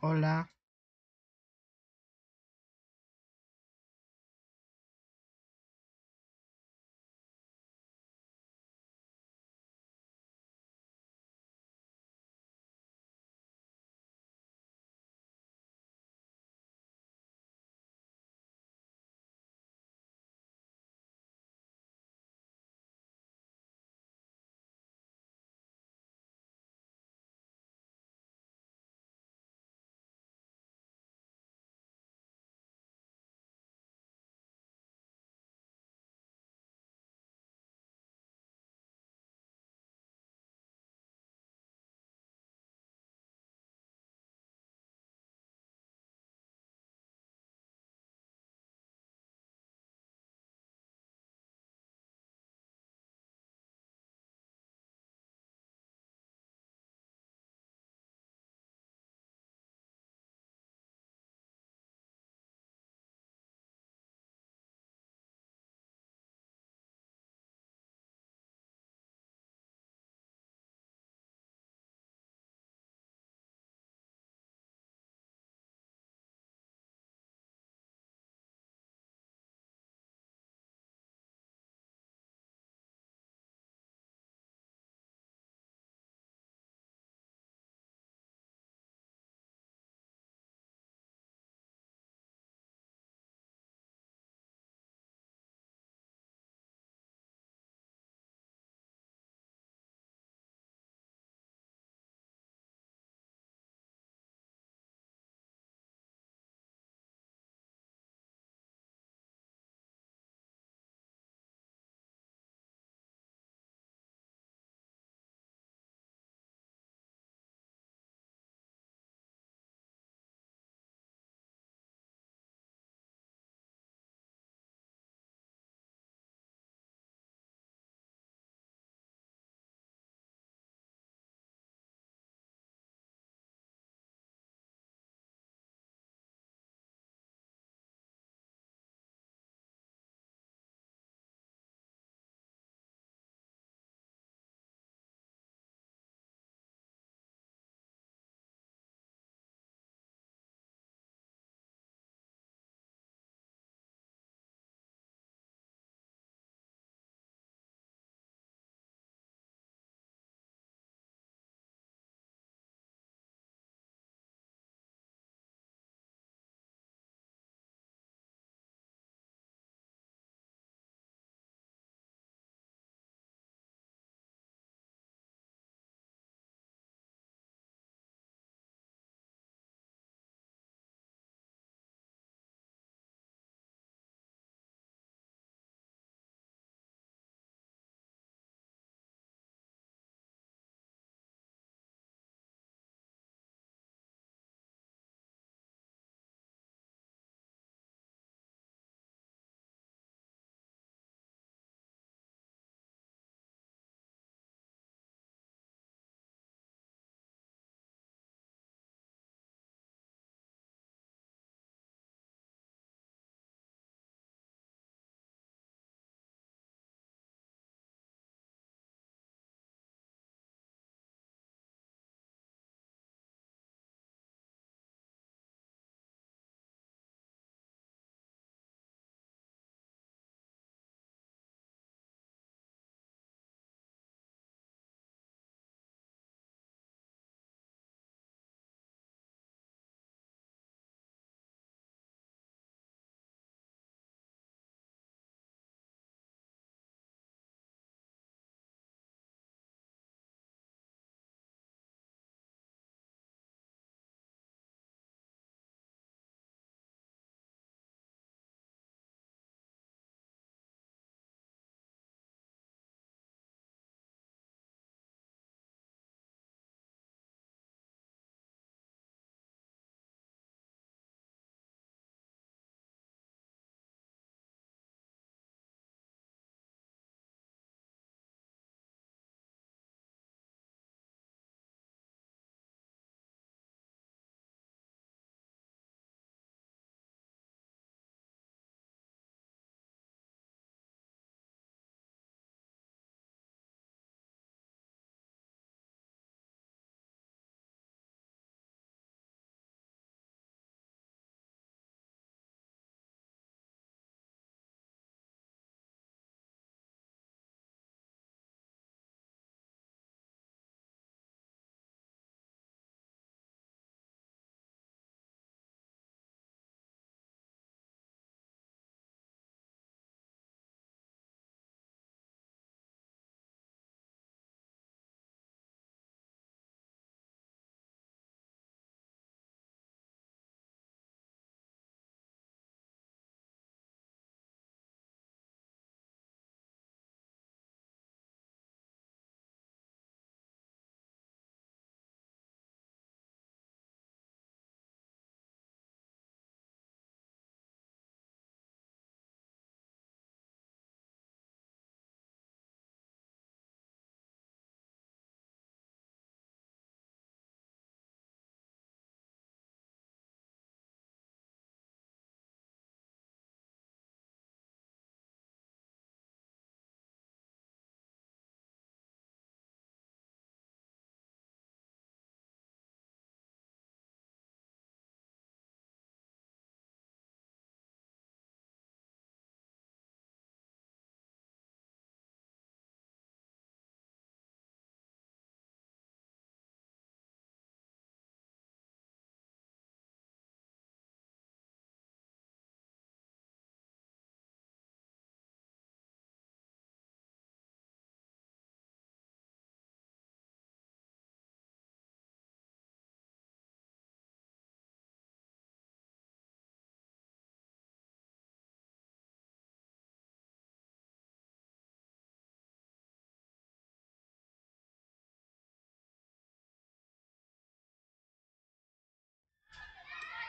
Hola.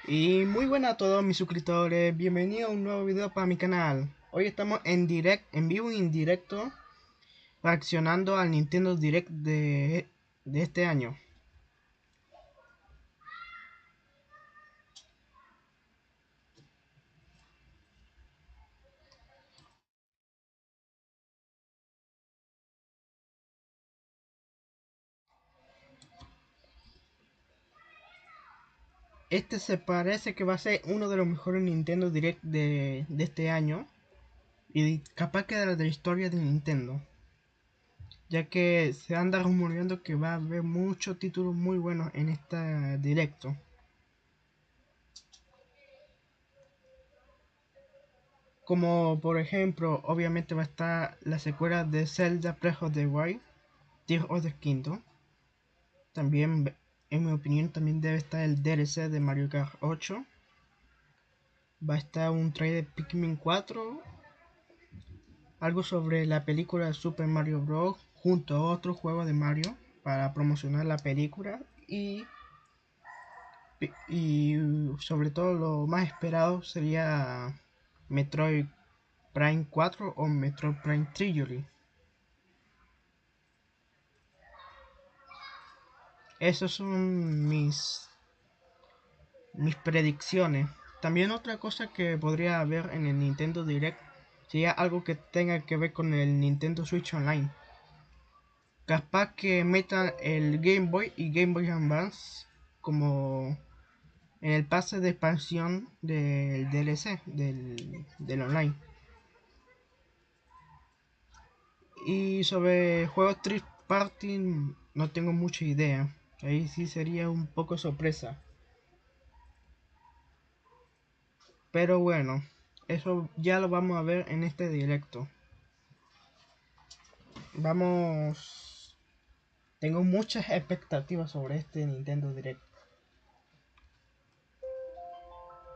Y muy buenas a todos mis suscriptores, bienvenidos a un nuevo video para mi canal. Hoy estamos en vivo y en directo reaccionando al Nintendo Direct de este año. Este se parece que va a ser uno de los mejores Nintendo Direct de este año y capaz que de la historia de Nintendo, ya que se anda rumoreando que va a haber muchos títulos muy buenos en esta directo. Como por ejemplo, obviamente va a estar la secuela de Zelda Breath of the Wild, Tears of the Kingdom. También, en mi opinión, también debe estar el DLC de Mario Kart 8. Va a estar un trailer de Pikmin 4. Algo sobre la película de Super Mario Bros. Junto a otros juegos de Mario para promocionar la película. Y sobre todo lo más esperado sería Metroid Prime 4 o Metroid Prime Trilogy. Esas son mis predicciones. También otra cosa que podría haber en el Nintendo Direct sería algo que tenga que ver con el Nintendo Switch Online. Capaz que metan el Game Boy y Game Boy Advance como en el pase de expansión del DLC del online. Y sobre juegos Third Party no tengo mucha idea. Ahí sí sería un poco sorpresa. Pero bueno, eso ya lo vamos a ver en este directo. Vamos. Tengo muchas expectativas sobre este Nintendo Direct.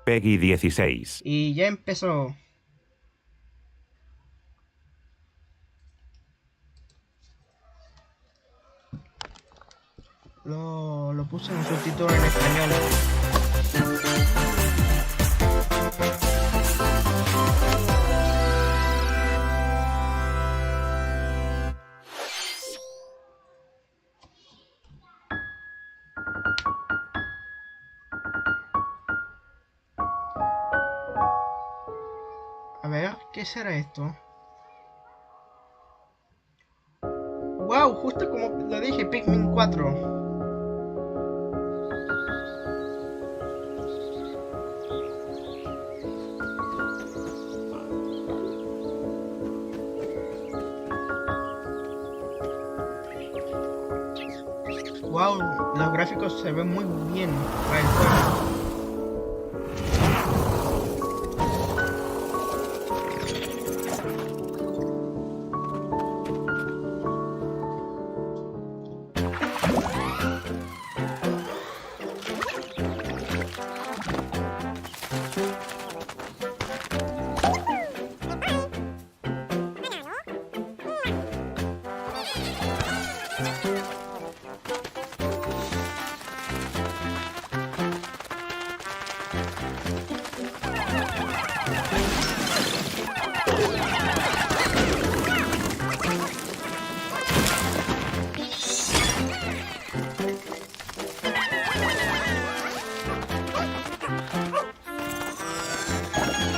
Peggy 16. Y ya empezó. Lo puse en subtítulo en español. A ver, ¿qué será esto? Wow, justo como lo dije, Pikmin 4. Wow, los gráficos se ven muy bien para el juego.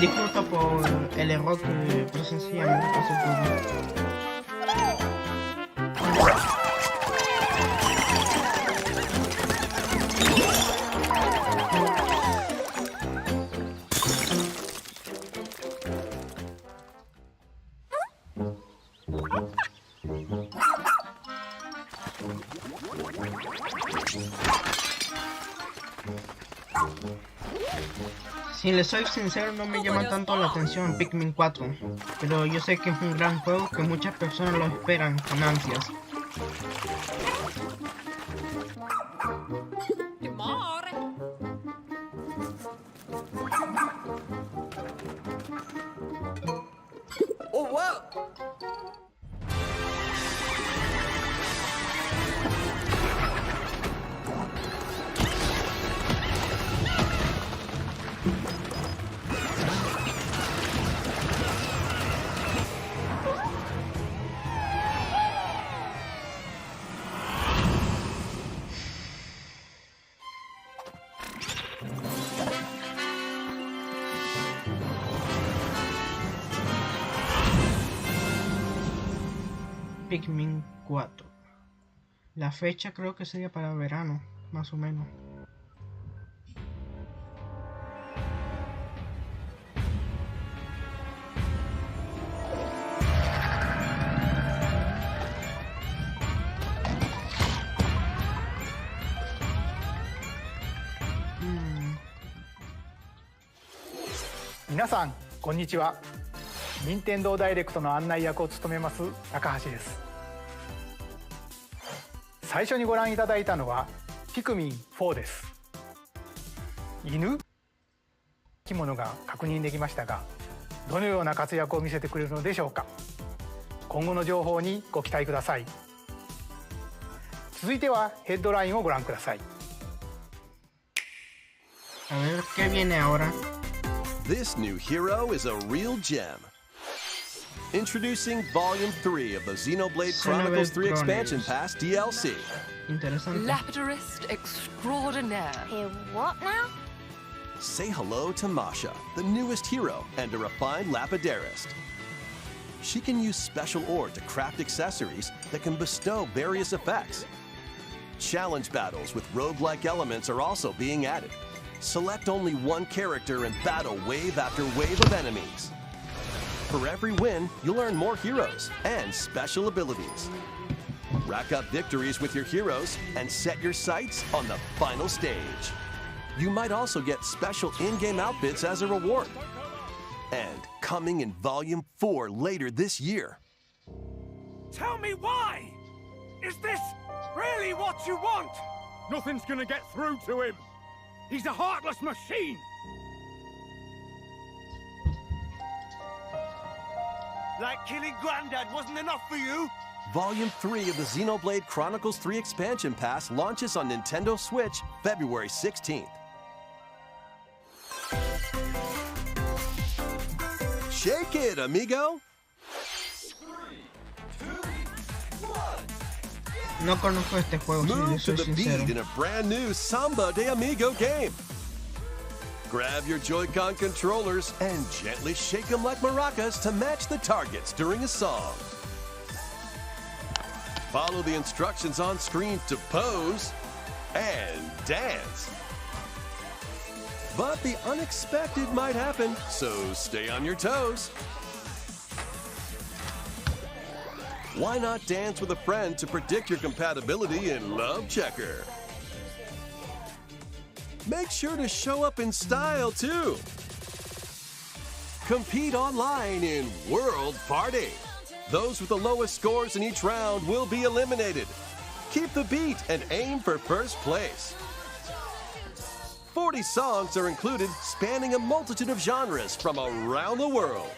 Disculpa por el error que presencié hace poco. Si les soy sincero, no me llama tanto la atención Pikmin 4, pero yo sé que es un gran juego que muchas personas lo esperan con ansias. Oh, wow. Pikmin 4. La fecha creo que sería para verano, más o menos. Minasan, こんにちは。任天堂ダイレクトの案内役を務めます高橋です。最初にご覧いただいたのはピクミン4です。犬生き物が確認できましたが、どのような活躍を見せてくれるのでしょうか。今後の情報にご期待ください。続いてはヘッドラインをご覧ください。A ver qué viene ahora. This new hero is a real gem. Introducing Volume 3 of the Xenoblade Chronicles 3 Expansion Pass DLC. Interesante. Lapidarist extraordinaire. What now? Say hello to Masha, the newest hero and a refined lapidarist. She can use special ore to craft accessories that can bestow various effects. Challenge battles with roguelike elements are also being added. Select only one character and battle wave after wave of enemies. For every win, you'll earn more heroes and special abilities. Rack up victories with your heroes and set your sights on the final stage. You might also get special in-game outfits as a reward. And coming in Volume 4 later this year. Tell me why! Is this really what you want? Nothing's gonna get through to him. He's a heartless machine. Like killing Granddad wasn't enough for you? Volume 3 of the Xenoblade Chronicles 3 Expansion Pass launches on Nintendo Switch February 16th. Shake it, amigo! No conozco este juego, si Move le to soy the sincero. beat in a brand new Samba de Amigo game. Grab your Joy-Con controllers and gently shake them like maracas to match the targets during a song. Follow the instructions on screen to pose and dance. But the unexpected might happen, so stay on your toes. Why not dance with a friend to predict your compatibility in Love Checker? Make sure to show up in style, too. Compete online in World Party. Those with the lowest scores in each round will be eliminated. Keep the beat and aim for first place. 40 songs are included, spanning a multitude of genres from around the world.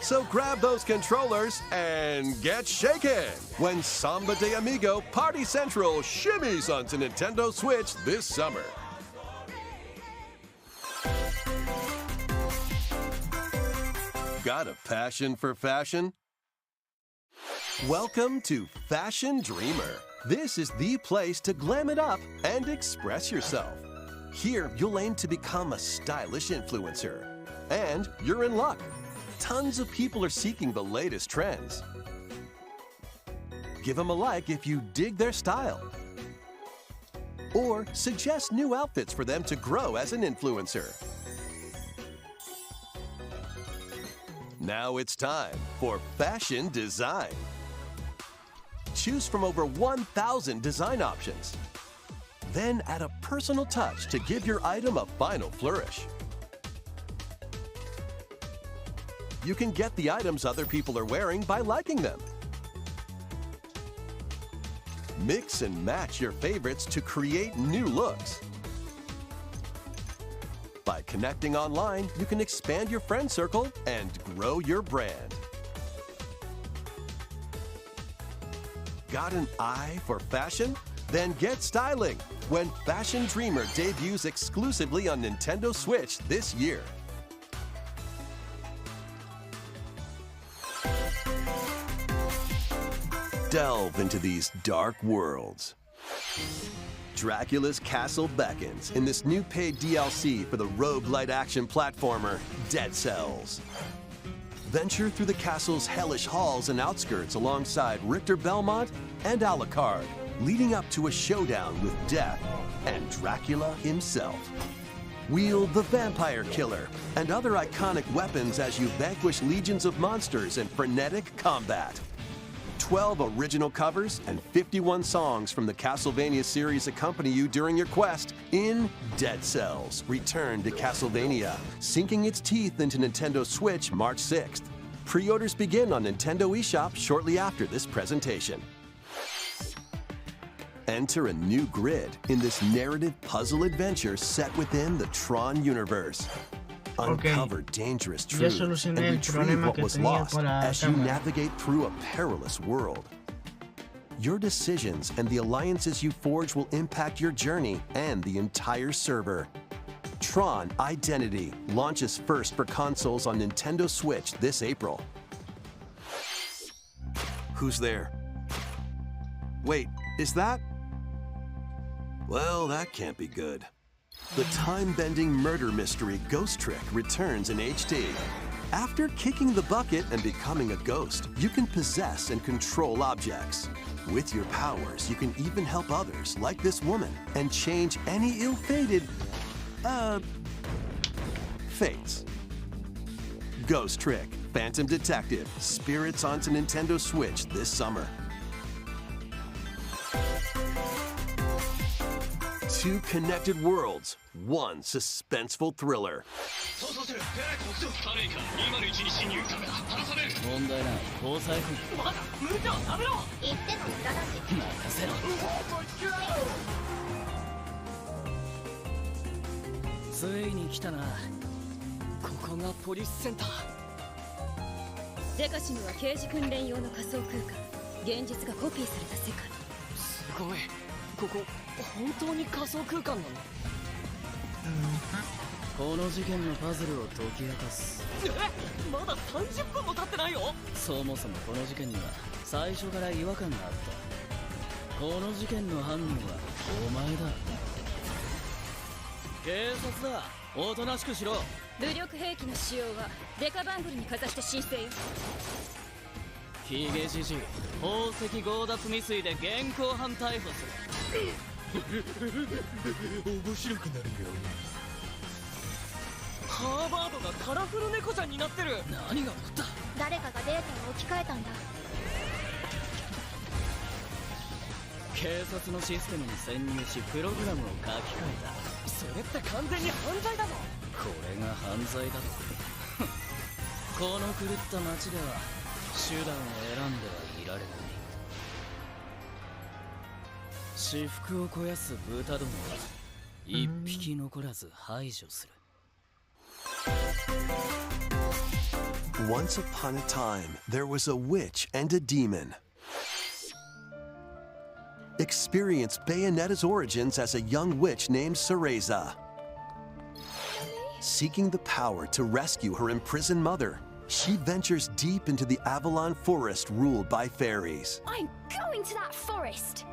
So grab those controllers and get shaken when Samba de Amigo Party Central shimmies onto Nintendo Switch this summer. Got a passion for fashion? Welcome to Fashion Dreamer. This is the place to glam it up and express yourself. Here, you'll aim to become a stylish influencer. And you're in luck. Tons of people are seeking the latest trends. Give them a like if you dig their style. Or suggest new outfits for them to grow as an influencer. Now it's time for fashion design. Choose from over 1,000 design options. Then add a personal touch to give your item a final flourish. You can get the items other people are wearing by liking them. Mix and match your favorites to create new looks. By connecting online, you can expand your friend circle and grow your brand. Got an eye for fashion? Then get styling when Fashion Dreamer debuts exclusively on Nintendo Switch this year. Delve into these dark worlds. Dracula's castle beckons in this new paid DLC for the roguelite action platformer, Dead Cells. venture through the castle's hellish halls and outskirts alongside Richter Belmont and Alucard, leading up to a showdown with Death and Dracula himself. Wield the Vampire Killer and other iconic weapons as you vanquish legions of monsters in frenetic combat. 12 original covers and 51 songs from the Castlevania series accompany you during your quest in Dead Cells: Return to Castlevania, sinking its teeth into Nintendo Switch March 6th. Pre-orders begin on Nintendo eShop shortly after this presentation. Enter a new grid in this narrative puzzle adventure set within the Tron universe. Uncover dangerous Ya truths and solucioné el retrieve problema what que was tenía lost con la as you cámara. navigate through a perilous world. Your decisions and the alliances you forge will impact your journey and the entire server. Tron Identity launches first for consoles on Nintendo Switch this April. Who's there? Wait, is that? Well, that can't be good. The time-bending murder mystery Ghost Trick returns in HD. After kicking the bucket and becoming a ghost, you can possess and control objects. With your powers, you can even help others, like this woman, and change any ill-fated, fates. Ghost Trick, Phantom Detective, Spirits onto Nintendo Switch this summer. Two connected worlds, one suspenseful thriller. 問題ない交際費まだ無茶は食べろ言っても無駄だし任せろついに来たなここがポリスセンターデカシムは刑事訓練用の仮想空間現実がコピーされた世界すごいここ本当に仮想空間なのこの事件のパズルを解き明かすまだ30分も経ってないよそもそもこの事件には最初から違和感があったこの事件の犯人はお前だ警察だおとなしくしろ武力兵器の使用はデカバングルにかざして申請よヒゲじじい宝石強奪未遂で現行犯逮捕する面白くなるよハーバードがカラフル猫ちゃんになってる何が起こった誰かがデータを置き換えたんだ警察のシステムに潜入しプログラムを書き換えたそれって完全に犯罪だぞこれが犯罪だとこの狂った街では手段を選んではいられない私腹を肥やす豚どもは一匹残らず排除する Once upon a time, there was a witch and a demon. Experience Bayonetta's origins as a young witch named Cereza. Seeking the power to rescue her imprisoned mother, she ventures deep into the Avalon forest ruled by fairies. I'm going to that forest!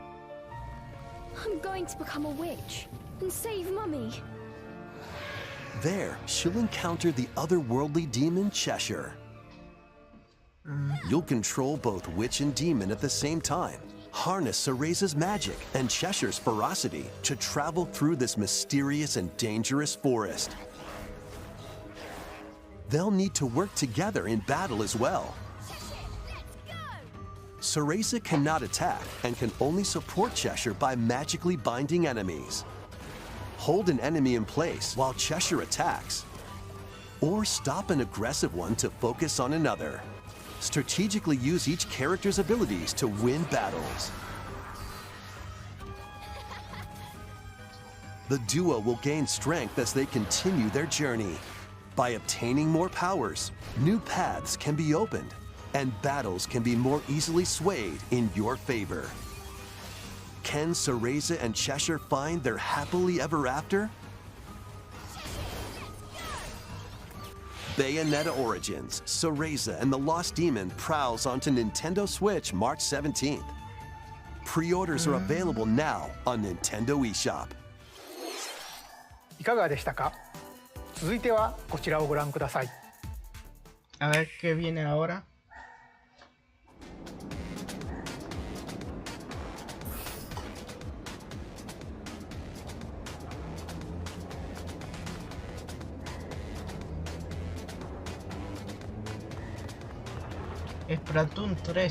I'm going to become a witch and save Mummy. There, she'll encounter the otherworldly demon Cheshire. You'll control both witch and demon at the same time. Harness Cereza's magic and Cheshire's ferocity to travel through this mysterious and dangerous forest. They'll need to work together in battle as well. Cereza cannot attack and can only support Cheshire by magically binding enemies. Hold an enemy in place while Cheshire attacks, or stop an aggressive one to focus on another. Strategically use each character's abilities to win battles. The duo will gain strength as they continue their journey. By obtaining more powers, new paths can be opened, and battles can be more easily swayed in your favor. Can Cereza and Cheshire find their happily ever after? Bayonetta Origins, Cereza and the Lost Demon prowls onto Nintendo Switch March 17th. Pre-orders are available now on Nintendo eShop. いかがでしたか続いてはこちらをご覧ください A ver qué viene ahora. Splatoon 3.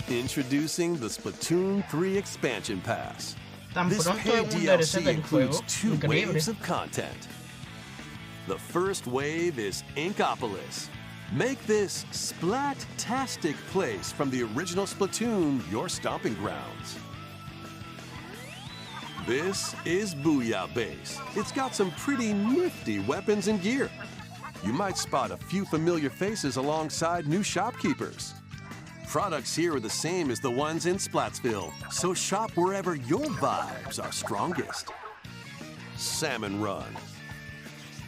Introducing the Splatoon 3 Expansion Pass. Tan This pronto paid es un DLC DLC del includes juego, 2 increíble. waves of content. The first wave is Inkopolis. Make this splat-tastic place from the original Splatoon your stomping grounds. This is Booyah Base. It's got some pretty nifty weapons and gear. You might spot a few familiar faces alongside new shopkeepers. Products here are the same as the ones in Splatsville, so shop wherever your vibes are strongest. Salmon Run,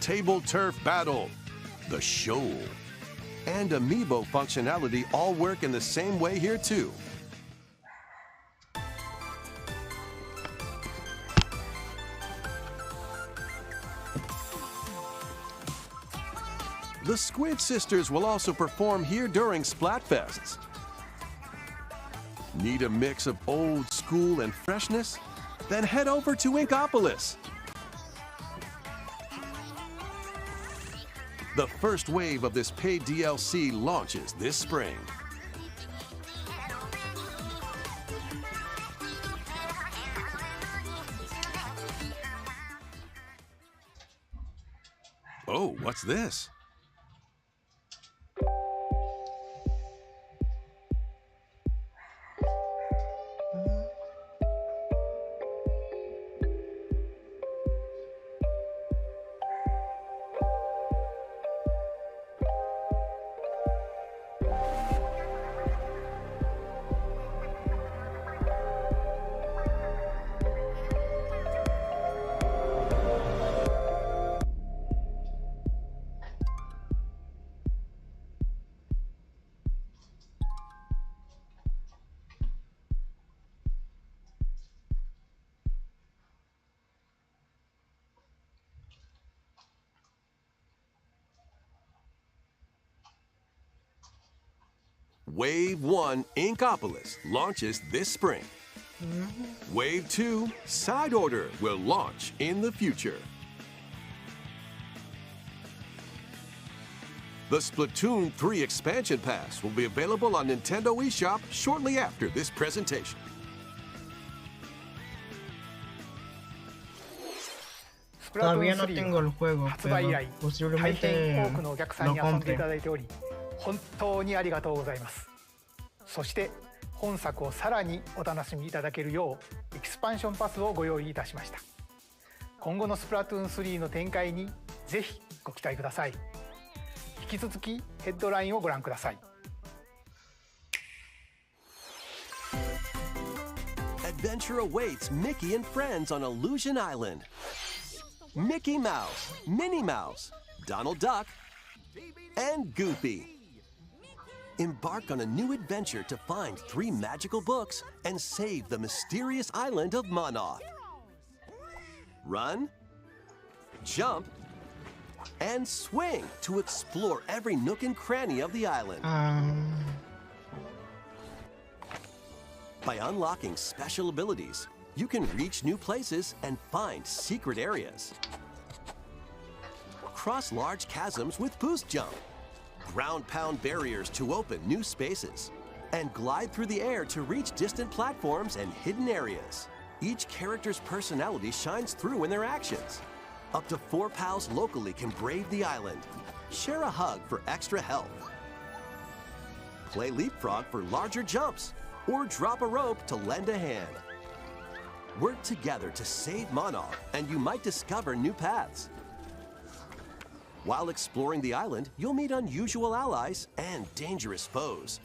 Table Turf Battle, The Shoal, and Amiibo functionality all work in the same way here too. The Squid Sisters will also perform here during Splatfests. Need a mix of old school and freshness? Then head over to Inkopolis. The first wave of this paid DLC launches this spring. Oh, what's this? Wave 1 Inkopolis launches this spring. Wave 2 Side Order will launch in the future. The Splatoon 3 Expansion Pass will be available on Nintendo eShop shortly after this presentation. Todavía no tengo el juego, 発売以 pero 来、大 posiblemente 変多くのお客さん lo に遊んでいた compre. だいており、本当にありがとうございます。そして本作をさらにお楽しみいただけるようエキスパンションパスをご用意いたしました。今後のスプラトゥーン3の展開にぜひご期待ください。引き続きヘッドラインをご覧ください。Adventure awaits Mickey and friends on Illusion Island. Mickey Mouse, Minnie Mouse, Donald Duck, and Goofy. Embark on a new adventure to find 3 magical books and save the mysterious island of Monoth. Run, jump, and swing to explore every nook and cranny of the island. By unlocking special abilities, you can reach new places and find secret areas. Cross large chasms with boost jump. Ground pound barriers to open new spaces. And glide through the air to reach distant platforms and hidden areas. Each character's personality shines through in their actions. Up to 4 pals locally can brave the island. Share a hug for extra health. Play leapfrog for larger jumps. Or drop a rope to lend a hand. Work together to save Monoth, and you might discover new paths. While exploring the island, you'll meet unusual allies and dangerous foes.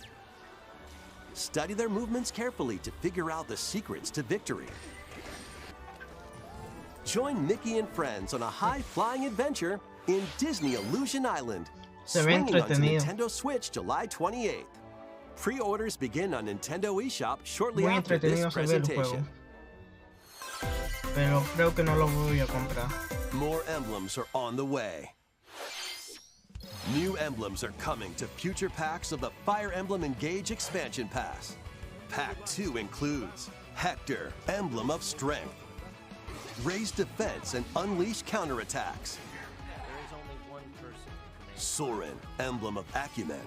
Study their movements carefully to figure out the secrets to victory. Join Mickey and friends on a high-flying adventure in Disney Illusion Island, swinging onto Nintendo Switch July 28th. Pre-orders begin on Nintendo eShop shortly after this presentation. Pero creo que no lo voy a comprar. More emblems are on the way. New emblems are coming to future packs of the Fire Emblem Engage Expansion Pass. Pack 2 includes Hector, Emblem of Strength, Raise Defense and Unleash Counterattacks, Soren, Emblem of Acumen,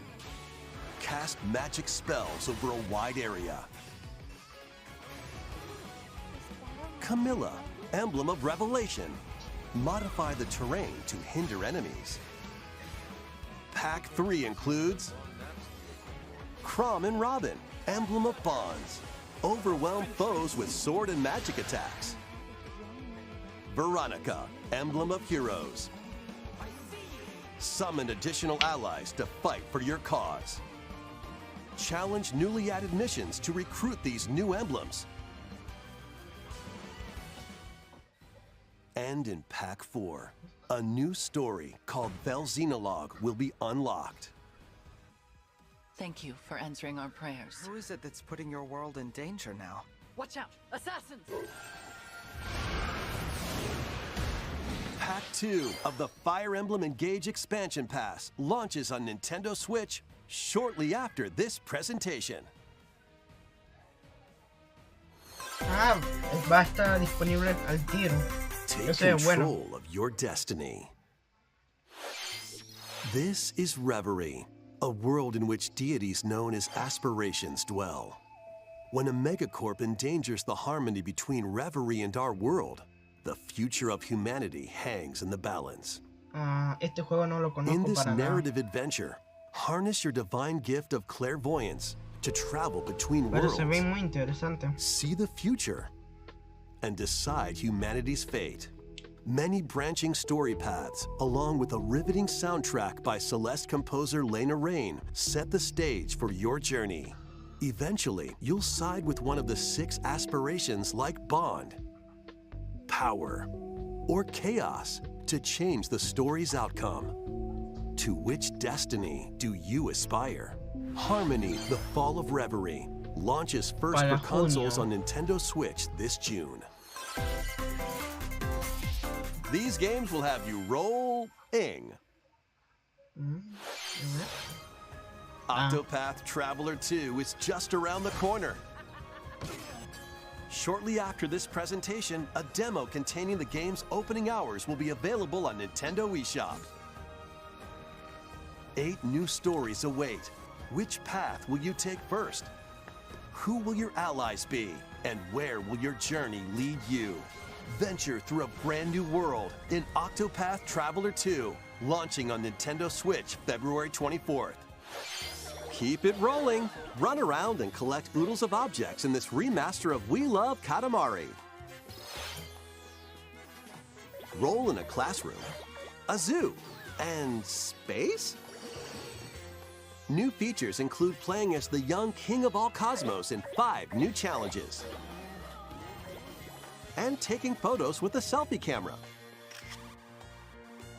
Cast magic spells over a wide area, Camilla, Emblem of Revelation, modify the terrain to hinder enemies. Pack 3 includes Chrom and Robin, Emblem of Bonds, overwhelm foes with sword and magic attacks. Veronica, Emblem of Heroes, summon additional allies to fight for your cause. Challenge newly added missions to recruit these new emblems. And in Pack 4, a new story called Vel'Xenologue will be unlocked. Thank you for answering our prayers. Who is it that's putting your world in danger now? Watch out! Assassins! Pack 2 of the Fire Emblem Engage Expansion Pass launches on Nintendo Switch shortly after this presentation. Va a estar disponible al tiro. Take control of your destiny. This is Reverie, a world in which deities known as aspirations dwell. When a megacorp endangers the harmony between Reverie and our world, the future of humanity hangs in the balance. Este juego no lo conozco in this para narrative adventure, harness your divine gift of clairvoyance to travel between worlds, se ve muy interesante. See the future, and decide humanity's fate. Many branching story paths, along with a riveting soundtrack by Celeste composer Lena Raine, set the stage for your journey. Eventually, you'll side with one of the 6 aspirations like Bond, Power, or Chaos to change the story's outcome. To which destiny do you aspire? Harmony, The Fall of Reverie, launches first for consoles on Nintendo Switch this June. These games will have you roll-ing. Octopath Traveler 2 is just around the corner. Shortly after this presentation, a demo containing the game's opening hours will be available on Nintendo eShop. 8 new stories await. Which path will you take first? Who will your allies be? And where will your journey lead you? Venture through a brand new world in Octopath Traveler 2, launching on Nintendo Switch February 24th. Keep it rolling. Run around and collect oodles of objects in this remaster of We Love Katamari. Roll in a classroom, a zoo, and space? New features include playing as the young king of all cosmos in 5 new challenges, and taking photos with a selfie camera.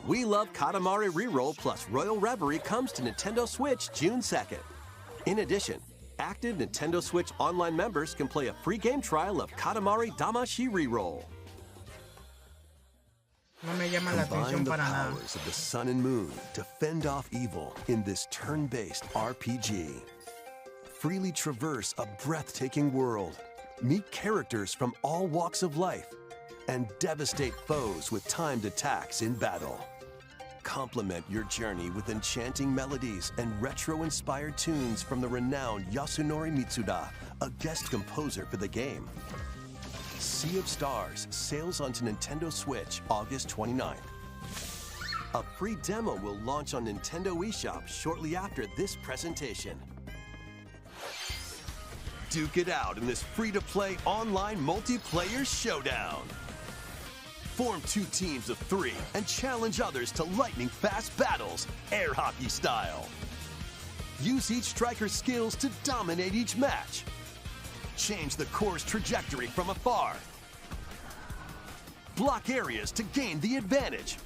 We Love Katamari Reroll plus Royal Reverie comes to Nintendo Switch June 2nd. In addition, active Nintendo Switch Online members can play a free game trial of Katamari Damacy Reroll. No me llama la Combine atención the para nada. powers of the sun and moon to fend off evil in this turn-based RPG. Freely traverse a breathtaking world, meet characters from all walks of life, and devastate foes with timed attacks in battle. Complement your journey with enchanting melodies and retro-inspired tunes from the renowned Yasunori Mitsuda, a guest composer for the game. Sea of Stars sails onto Nintendo Switch August 29th. A free demo will launch on Nintendo eShop shortly after this presentation. Duke it out in this free-to-play online multiplayer showdown. Form 2 teams of 3 and challenge others to lightning-fast battles, air hockey style. Use each striker's skills to dominate each match. Change the course trajectory from afar. Block areas to gain the advantage.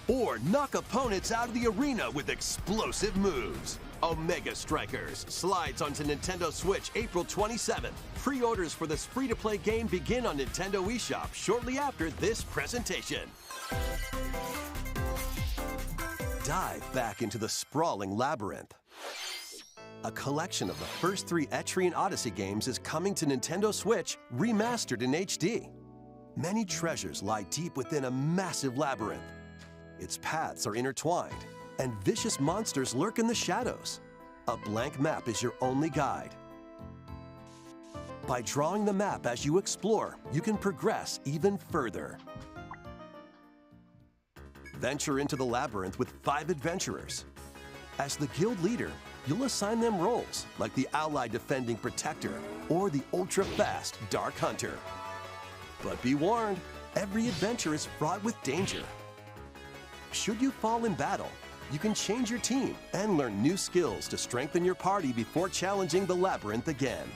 Or knock opponents out of the arena with explosive moves. Omega Strikers slides onto Nintendo Switch April 27th. Pre-orders for this free-to-play game begin on Nintendo eShop shortly after this presentation. Dive back into the sprawling labyrinth. A collection of the first 3 Etrian Odyssey games is coming to Nintendo Switch, remastered in HD. Many treasures lie deep within a massive labyrinth. Its paths are intertwined, and vicious monsters lurk in the shadows. A blank map is your only guide. By drawing the map as you explore, you can progress even further. Venture into the labyrinth with 5 adventurers. As the guild leader, you'll assign them roles like the ally defending protector or the ultra-fast dark hunter. But be warned, every adventure is fraught with danger. Should you fall in battle, you can change your team and learn new skills to strengthen your party before challenging the labyrinth again.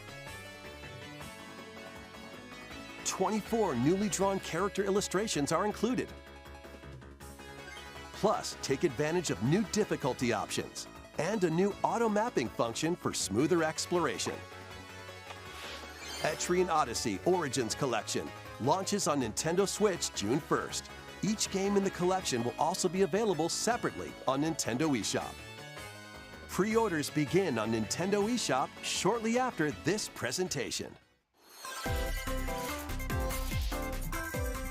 24 newly drawn character illustrations are included. Plus, take advantage of new difficulty options and a new auto-mapping function for smoother exploration. Etrian Odyssey Origins Collection launches on Nintendo Switch June 1st. Each game in the collection will also be available separately on Nintendo eShop. Pre-orders begin on Nintendo eShop shortly after this presentation.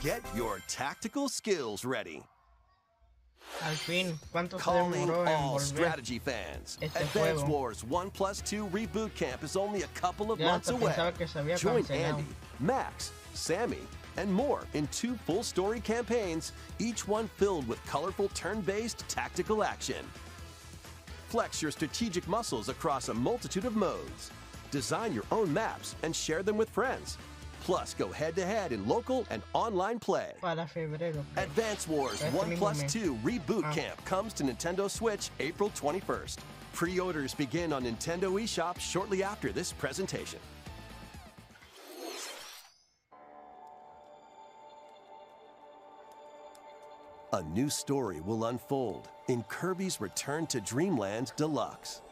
Get your tactical skills ready. Al fin, ¿cuánto se Calling demoró en all volver strategy fans. este Advance juego? Wars 1+2 Reboot Camp is only a couple of Ya months hasta away. pensaba que se había Join cancelado. Andy, Max, Sammy, and more in 2 full story campaigns, each one filled with colorful turn-based tactical action. Flex your strategic muscles across a multitude of modes. Design your own maps and share them with friends. Plus, go head-to-head in local and online play. Para febrero. Advance Wars Este mismo mes. 1+2 Reboot Camp comes to Nintendo Switch April 21st. Pre-orders begin on Nintendo eShop shortly after this presentation. A new story will unfold in Kirby's Return to Dreamland Deluxe.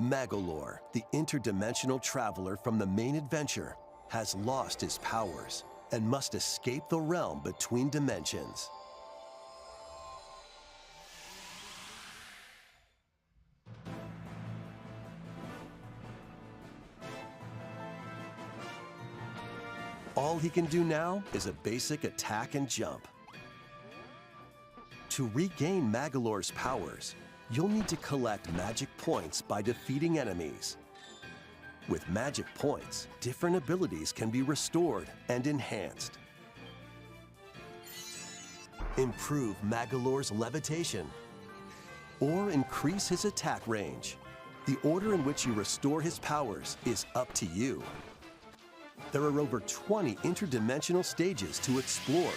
Magolor, the interdimensional traveler from the main adventure, has lost his powers and must escape the realm between dimensions. All he can do now is a basic attack and jump. To regain Magolor's powers, you'll need to collect magic points by defeating enemies. With magic points, different abilities can be restored and enhanced. Improve Magolor's levitation, or increase his attack range. The order in which you restore his powers is up to you. There are over 20 interdimensional stages to explore.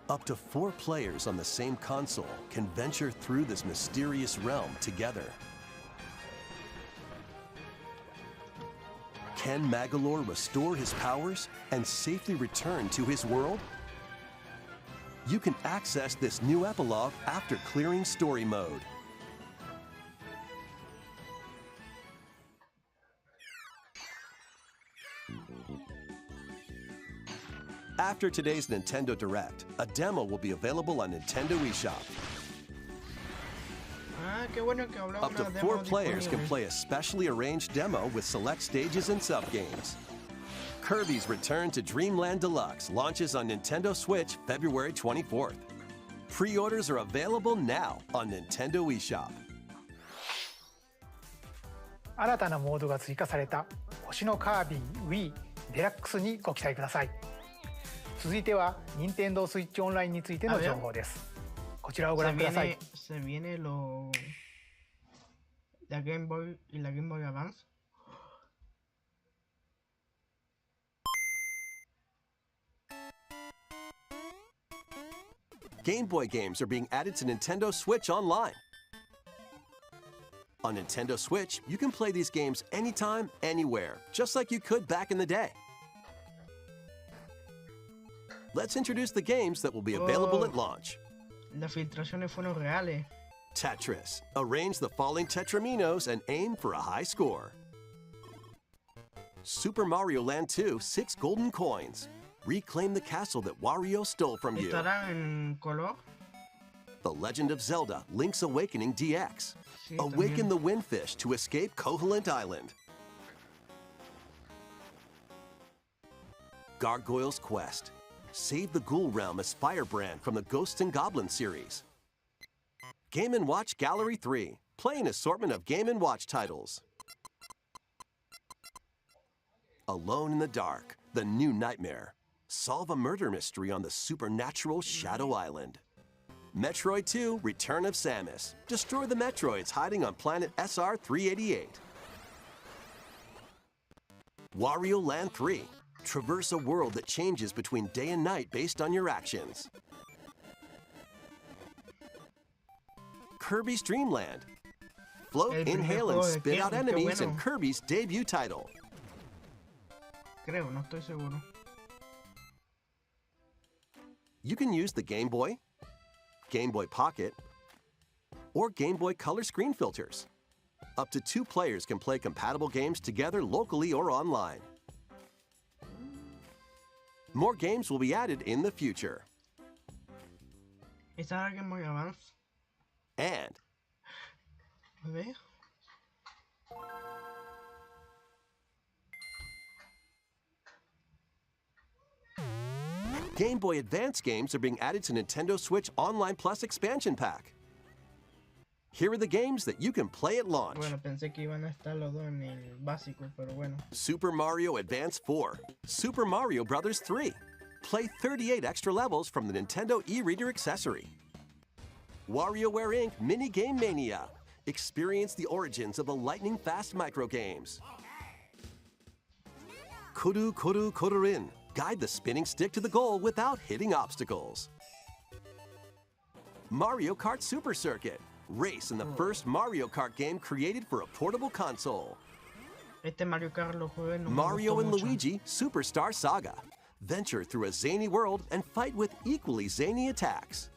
Up to 4 players on the same console can venture through this mysterious realm together. Can Magolor restore his powers and safely return to his world? You can access this new epilogue after clearing story mode. After today's Nintendo Direct, a demo will be available on Nintendo eShop. Ah, qué bueno que habrá Up to una 4 demo players can disponible. play a specially arranged demo with select stages and subgames. Kirby's Return to Dreamland Deluxe launches on Nintendo Switch February 24th. Pre-orders are available now on Nintendo eShop. 新たなモードが追加された星のカービィ Wii デラックスにご期待ください。続いては任天堂スイッチオンラインについての情報です。こちらをご覧ください。Se viene la Game Boy y la Game Boy Advance. Game Boy games are being added to Nintendo Switch Online. On Nintendo Switch, you can play these games anytime, anywhere, just like you could back in the day. Let's introduce the games that will be available at launch. Las filtraciones fueron reales. Tetris. Arrange the falling tetraminos and aim for a high score. Super Mario Land 2, 6 golden coins. Reclaim the castle that Wario stole from you. ¿Estará en color? The Legend of Zelda, Link's Awakening DX. Sí, Awaken también. the Windfish to escape Koholint Island. Gargoyle's Quest. Save the Ghoul Realm as Firebrand from the Ghosts and Goblins series. Game & Watch Gallery 3. Play an assortment of Game & Watch titles. Alone in the Dark, The New Nightmare. Solve a murder mystery on the supernatural Shadow Island. Metroid 2, Return of Samus. Destroy the Metroids hiding on planet SR-388. Wario Land 3. Traverse a world that changes between day and night based on your actions. Kirby's Dream Land. Float, El primer inhale, and juego de spit out Kirby, qué enemies in bueno. Kirby's debut title. Creo, no estoy seguro. You can use the Game Boy, Game Boy Pocket, or Game Boy Color screen filters. Up to 2 players can play compatible games together locally or online. More games will be added in the future. ¿Está Game Boy Advance? And A ver. Game Boy Advance games are being added to Nintendo Switch Online Plus expansion pack. Here are the games that you can play at launch. Bueno, pensé que iban a estar los dos en el básico, pero bueno. Super Mario Advance 4, Super Mario Bros. 3. Play 38 extra levels from the Nintendo e-reader accessory. WarioWare Inc. Mini Game Mania. Experience the origins of the lightning-fast microgames. Kuru Kuru Kururin. Guide the spinning stick to the goal without hitting obstacles. Mario Kart Super Circuit. Race in the first Mario Kart game created for a portable console. Este Mario Kart lo jugué, no me Mario gustó and mucho. Luigi Superstar Saga. Venture through a zany world and fight with equally zany attacks.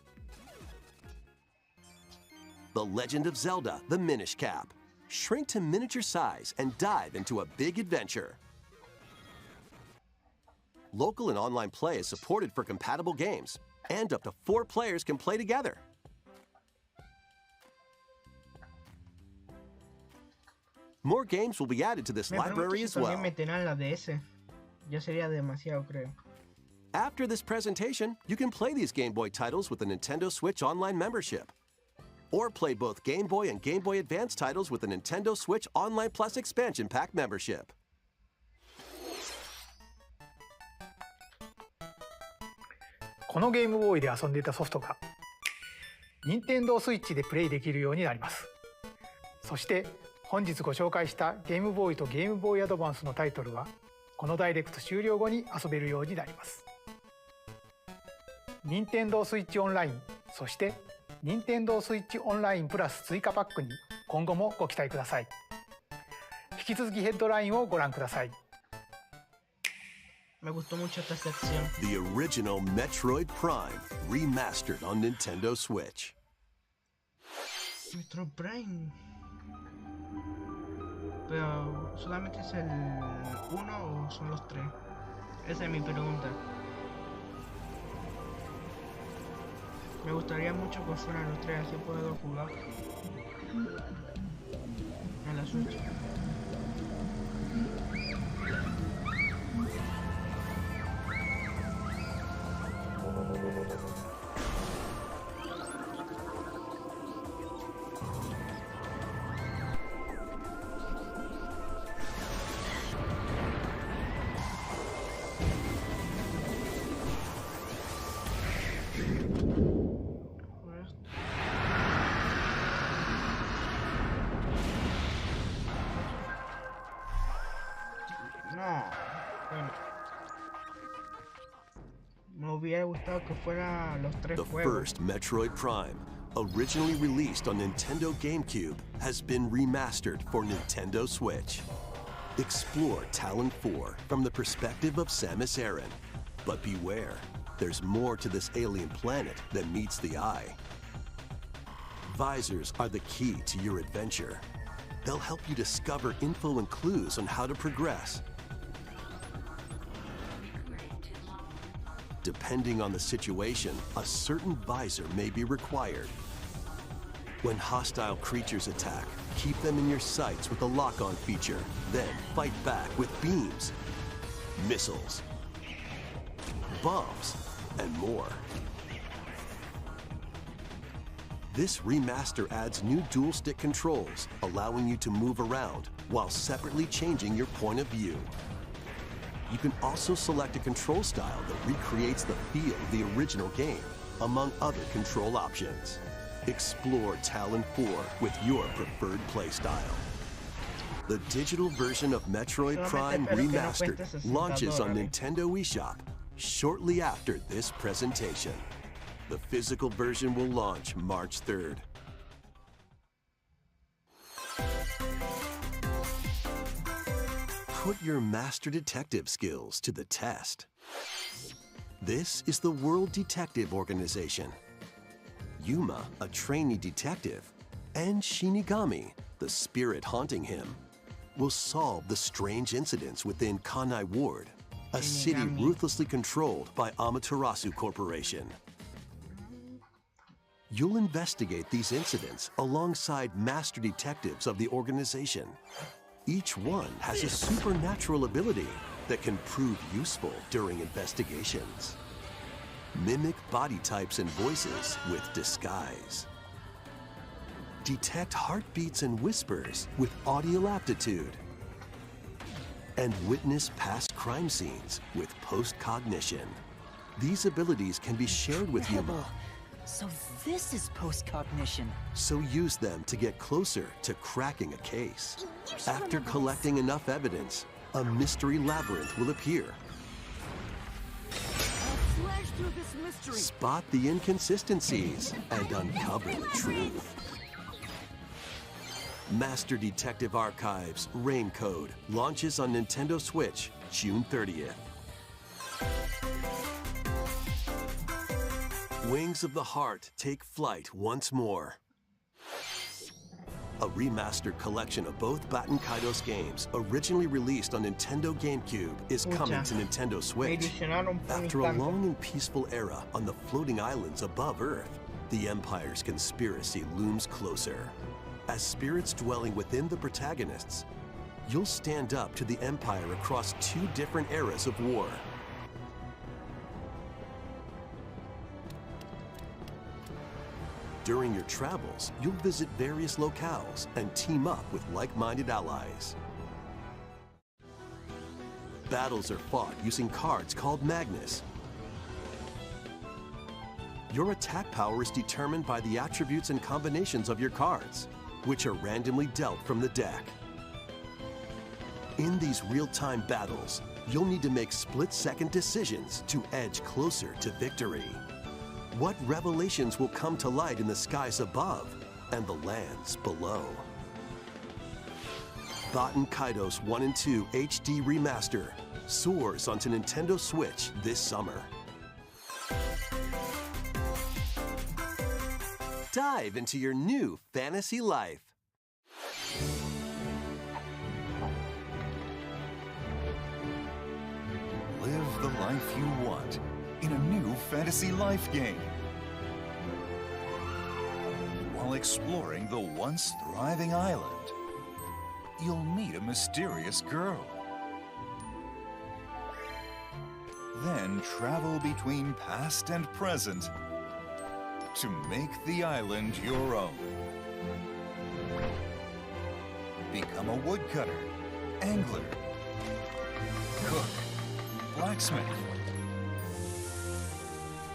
The Legend of Zelda, The Minish Cap. Shrink to miniature size and dive into a big adventure. Local and online play is supported for compatible games, and up to 4 players can play together. More games will be added to this Me pregunto library si as también well. meterán la DS. Ya sería demasiado, creo. After this presentation, you can play these Game Boy titles with the Nintendo Switch Online membership. Or play both Game Boy and Game Boy Advance titles with the Nintendo Switch Online Plus Expansion Pack membership. このゲームボーイで遊んでいたソフトが任天堂スイッチでプレイできるようになります。そして本日ご紹介したゲームボーイとゲームボーイアドバンスのタイトルはこのダイレクト終了後に遊べるようになります。任天堂スイッチオンライン、そして任天堂スイッチオンラインプラス追加パックに今後もご期待ください。引き続きヘッドラインをご覧ください。Me gustó mucho esta sección. The original Metroid Prime, remastered on Nintendo Switch. Metro Prime. Pero, ¿solamente es el 1 o son los 3? Esa es mi pregunta. Me gustaría mucho que fueran los 3, así puedo jugar en la Switch. hubiera gustado que fuera los tres The juegos. first Metroid Prime, originally released on Nintendo GameCube, has been remastered for Nintendo Switch. Explore Talon 4 from the perspective of Samus Aran. But beware, there's more to this alien planet than meets the eye. Visors are the key to your adventure. They'll help you discover info and clues on how to progress. Depending on the situation, a certain visor may be required. When hostile creatures attack, keep them in your sights with the lock-on feature. Then fight back with beams, missiles, bombs, and more. This remaster adds new dual-stick controls, allowing you to move around while separately changing your point of view. You can also select a control style that recreates the feel of the original game, among other control options. Explore Talon 4 with your preferred playstyle. The digital version of Metroid Prime Remastered launches on Nintendo eShop shortly after this presentation. The physical version will launch March 3rd. Put your master detective skills to the test. This is the World Detective Organization. Yuma, a trainee detective, and Shinigami, the spirit haunting him, will solve the strange incidents within Kanai Ward, a city ruthlessly controlled by Amaterasu Corporation. You'll investigate these incidents alongside master detectives of the organization. Each one has a supernatural ability that can prove useful during investigations. Mimic body types and voices with disguise. Detect heartbeats and whispers with audio aptitude. And witness past crime scenes with post-cognition. These abilities can be shared with Yuma. So this is post-cognition. So use them to get closer to cracking a case. After collecting enough evidence, a mystery labyrinth will appear. Spot the inconsistencies and uncover the truth. Master Detective Archives Rain Code launches on Nintendo Switch June 30th. Wings of the Heart take flight once more. A remastered collection of both Baten Kaitos games, originally released on Nintendo GameCube, is coming to Nintendo Switch. After a long and peaceful era on the floating islands above Earth, the Empire's conspiracy looms closer. As spirits dwelling within the protagonists, you'll stand up to the Empire across two different eras of war. During your travels, you'll visit various locales and team up with like-minded allies. Battles are fought using cards called Magnus. Your attack power is determined by the attributes and combinations of your cards, which are randomly dealt from the deck. In these real-time battles, you'll need to make split-second decisions to edge closer to victory. What revelations will come to light in the skies above and the lands below? Baten Kaitos 1 and 2 HD Remaster soars onto Nintendo Switch this summer. Dive into your new fantasy life. Live the life you want in a new fantasy life game. While exploring the once thriving island, you'll meet a mysterious girl. Then travel between past and present to make the island your own. Become a woodcutter, angler, cook, blacksmith,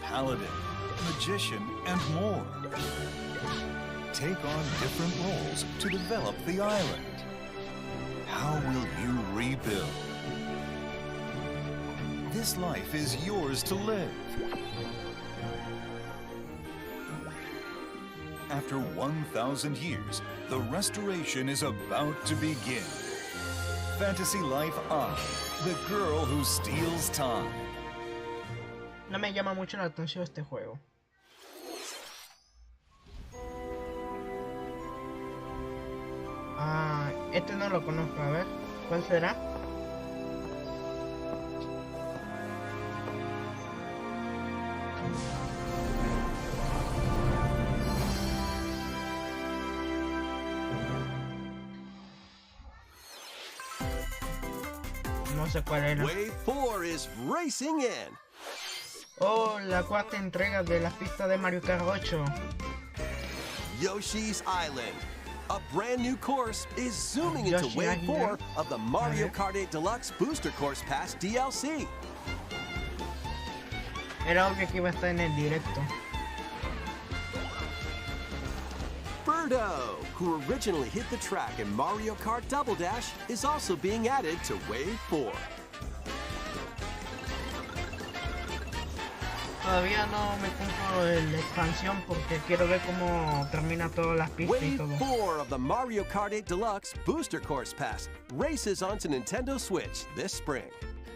paladin, magician, and more. Take on different roles to develop the island. How will you rebuild? this life is yours to live. After 1,000 years, the restoration is about to begin. Fantasy Life I, the girl who steals time. No me llama mucho la atención este juego. Ah, este no lo conozco, a ver, ¿cuál será? No sé cuál era. Wave 4 is racing in. Oh, la cuarta entrega de la pista de Mario Kart 8. Yoshi's Island. A brand new course is zooming into Wave 4 of the Mario Kart 8 Deluxe Booster Course Pass DLC. Era obvio que iba a estar en el directo. Birdo, who originally hit the track in Mario Kart Double Dash, is also being added to Wave 4. Todavía no me compro la expansión porque quiero ver cómo termina todas las pistas y Wave todo. 4 of the Mario Kart 8 Deluxe Booster Course Pass races onto Nintendo Switch this spring.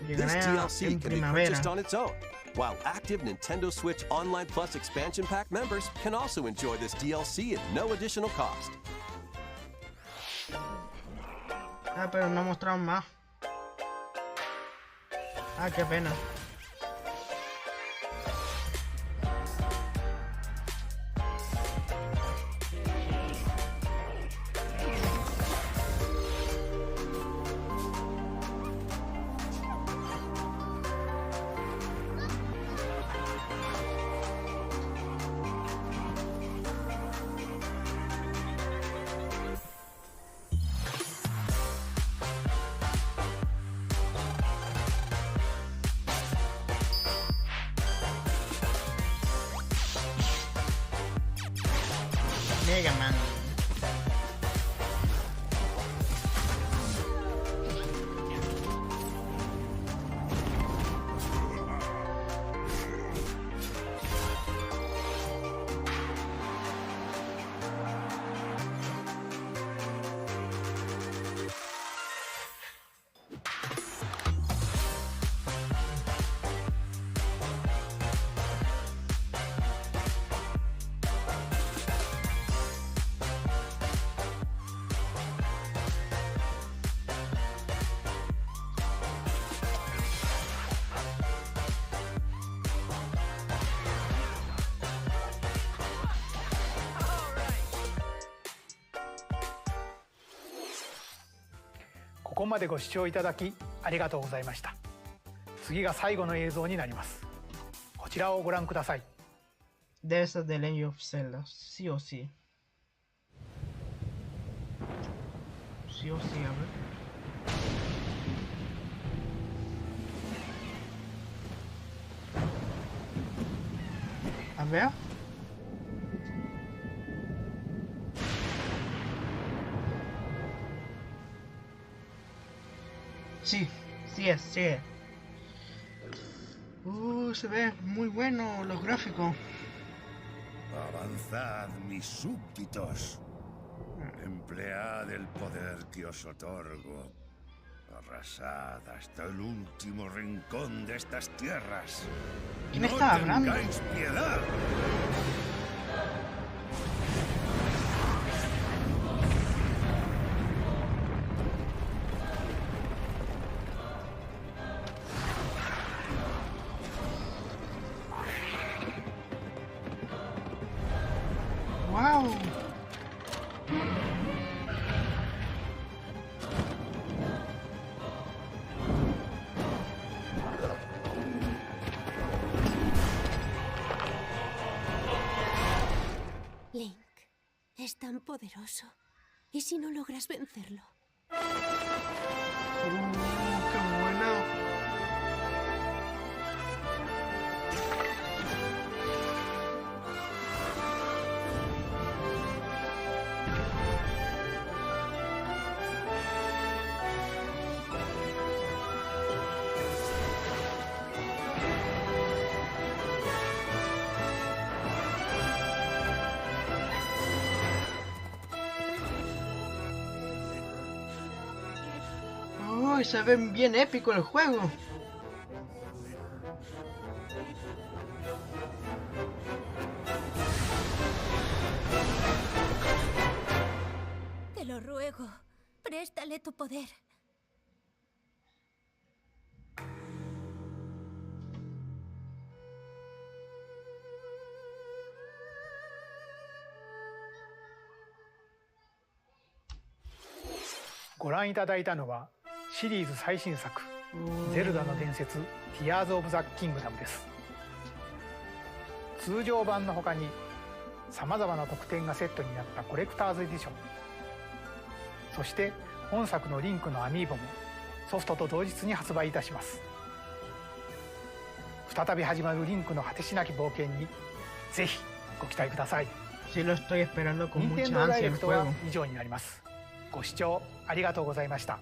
This DLC can be purchased on its own, while active Nintendo Switch Online Plus Expansion Pack members can also enjoy this DLC at no additional cost. Ah, pero no mostraron más. Ah, qué pena. Mega Man.ここまでご視聴いただきありがとうございました。次が最後の映像になります。こちらをご覧ください。 Debe ser de Legend of Zelda, sí o sí. Sí o sí, a ver. A ver. Sí, sí es, sí es. Se ve muy bueno los gráficos. Avanzad, mis súbditos. Emplead el poder que os otorgo. Arrasad hasta el último rincón de estas tierras. ¿Quién está hablando? ¡No tengáis piedad! ¡Wow! Link, es tan poderoso. ¿Y si no logras vencerlo? ¡Qué bueno! y se ven bien épico el juego. Te lo ruego, préstale tu poder.「ご覧いただいたのはシリーズ最新作「ゼルダの伝説ティアーズ・オブ・ザ・キングダム」です。通常版の他にさまざまな特典がセットになったコレクターズエディション、そして本作のリンクのアミーボもソフトと同日に発売いたします。再び始まるリンクの果てしなき冒険にぜひご期待ください。Sí, lo estoy esperando con 任 mucha 天堂ダイ ansia レ el クトは juego. 以上になります。ご視聴ありがとうございました。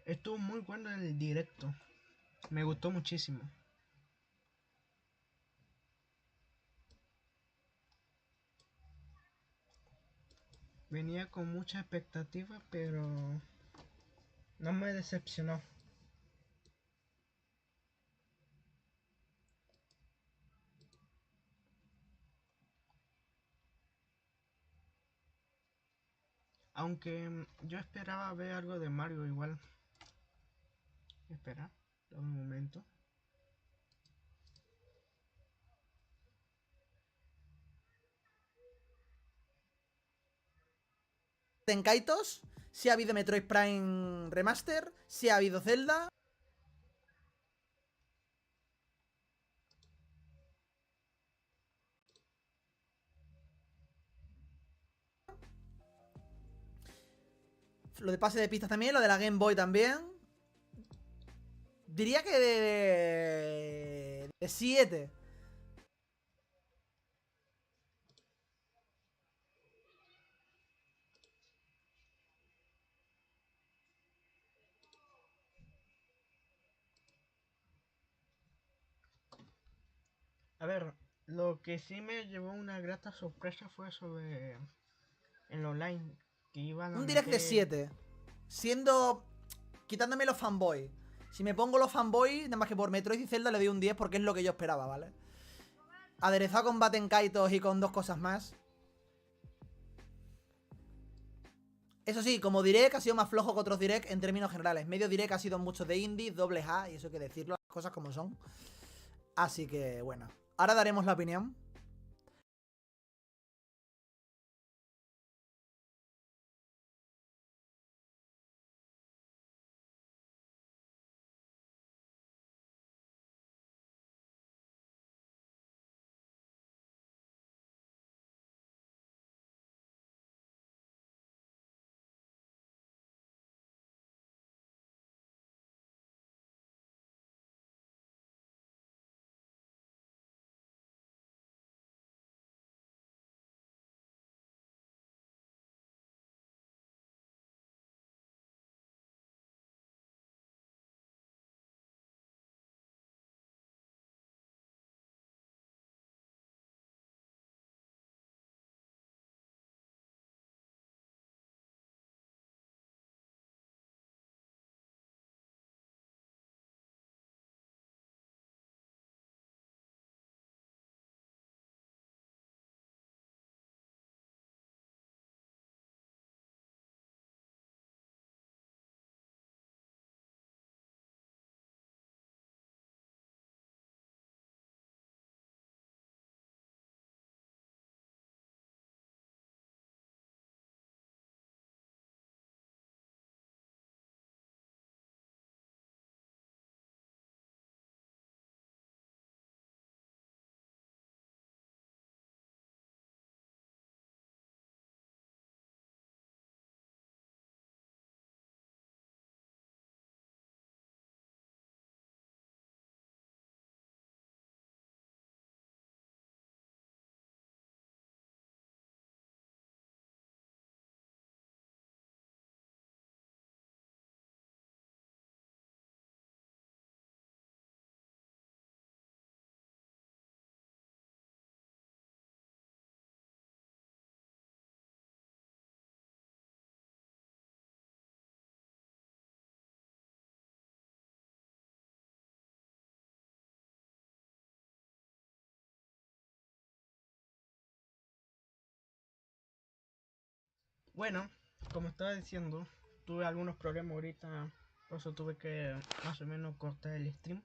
Estuvo muy bueno el directo. Me gustó muchísimo. Venía con mucha expectativa, pero no me decepcionó. Aunque yo esperaba ver algo de Mario igual. Espera, dame un momento. Tenkaitos, si ha habido Metroid Prime Remaster, si ha habido Zelda. Lo de pase de pistas también, lo de la Game Boy también. Diría que de 7. A ver, lo que sí me llevó una grata sorpresa fue sobre el online que iban a Un direct de meter... 7. Siendo... Quitándome los fanboys. Si me pongo los fanboys, nada más que por Metroid y Zelda le doy un 10 porque es lo que yo esperaba, ¿vale? Aderezado con Tenkaitos y con 2 cosas más. Eso sí, como direct ha sido más flojo que otros direct en términos generales. Medio direct ha sido muchos de indies, dobles A, y eso hay que decirlo, las cosas como son. Así que, bueno. Ahora daremos la opinión. Bueno, como estaba diciendo, tuve algunos problemas ahorita, por eso tuve que más o menos cortar el stream.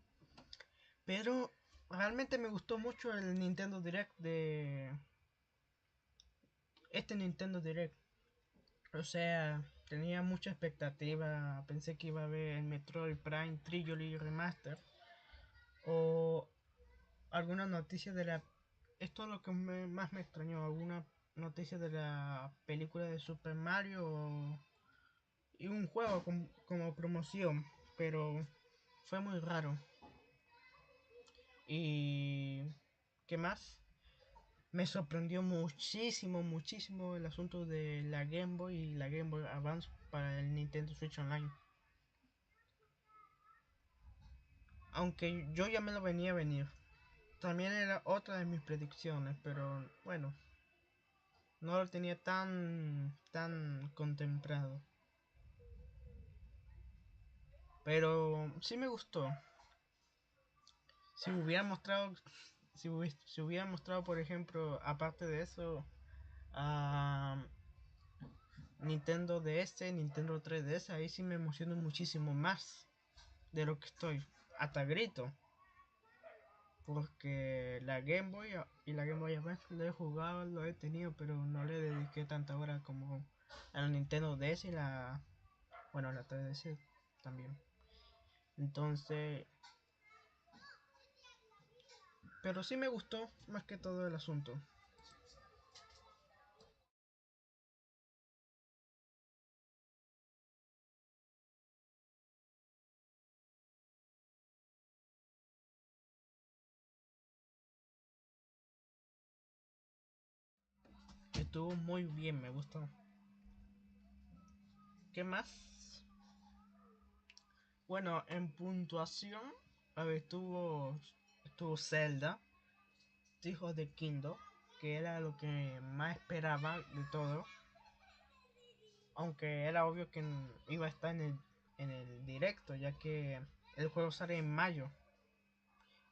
Pero realmente me gustó mucho el Nintendo Direct de... Este Nintendo Direct. O sea, tenía mucha expectativa, pensé que iba a ver el Metroid Prime Trilogy Remaster. O alguna noticia de la... Esto es lo que más me extrañó, alguna noticia de la película de Super Mario y un juego como promoción, pero fue muy raro. Y ¿qué más? Me sorprendió muchísimo el asunto de la Game Boy y la Game Boy Advance para el Nintendo Switch Online. Aunque yo ya me lo venía a venir. También era otra de mis predicciones, pero bueno, no lo tenía tan contemplado. Pero sí me gustó. Si hubiera mostrado, si hubiera mostrado, por ejemplo, aparte de eso, a Nintendo DS, Nintendo 3DS, ahí sí me emociono muchísimo más de lo que estoy. Hasta grito. Porque la Game Boy y la Game Boy Advance lo he jugado, lo he tenido, pero no le dediqué tanta hora como a la Nintendo DS y la... Bueno, la 3DS también. Entonces... Pero sí me gustó más que todo el asunto. Estuvo muy bien, me gustó. ¿Qué más? Bueno, en puntuación, a ver, estuvo Zelda, Hijos de Kingdom, que era lo que más esperaba de todo. Aunque era obvio que iba a estar en el directo, ya que el juego sale en mayo.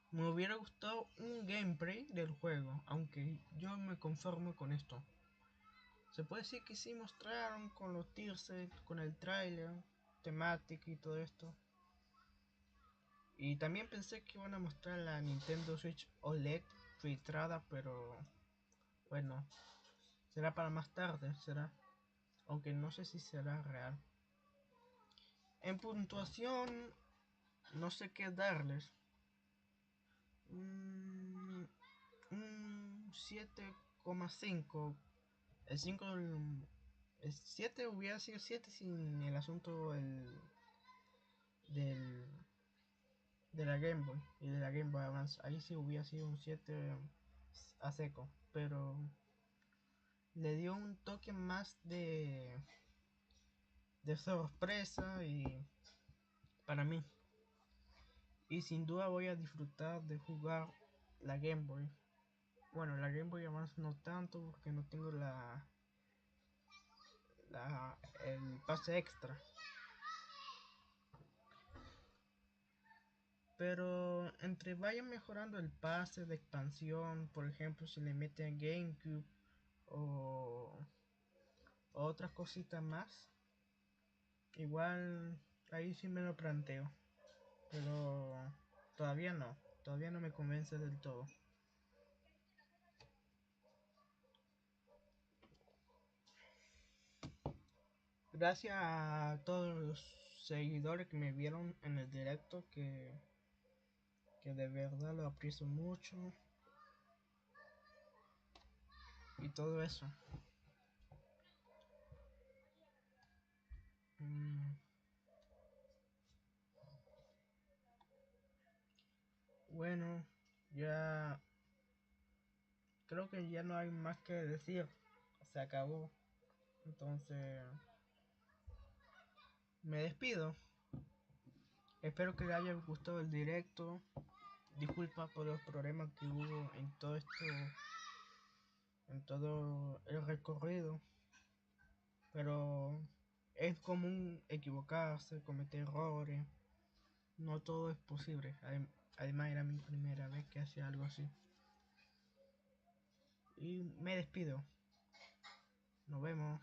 Me hubiera gustado un gameplay del juego, aunque yo me conformo con esto. Se puede decir que sí mostraron con los teasers, con el trailer, temática y todo esto. Y también pensé que iban a mostrar la Nintendo Switch OLED, filtrada, pero bueno, será para más tarde, será, aunque no sé si será real. En puntuación, no sé qué darles. Un 7,5. El 5, el 7 hubiera sido 7 sin el asunto del, de la Game Boy y de la Game Boy Advance. Ahí sí hubiera sido un 7 a seco, pero le dio un toque más de sorpresa y para mí. Y sin duda voy a disfrutar de jugar la Game Boy. Bueno, la Game Boy Advance no tanto porque no tengo el pase extra. Pero entre vayan mejorando el pase de expansión, por ejemplo, si le meten GameCube o otras cositas más, igual ahí sí me lo planteo. Pero todavía no me convence del todo. Gracias a todos los seguidores que me vieron en el directo, que de verdad lo aprecio mucho. Y todo eso. Bueno, ya creo que ya no hay más que decir. Se acabó. Entonces, me despido. Espero que les haya gustado el directo. Disculpa por los problemas que hubo en todo esto, en todo el recorrido. Pero es común equivocarse, cometer errores. No todo es posible. Además era mi primera vez que hacía algo así. Y me despido. Nos vemos.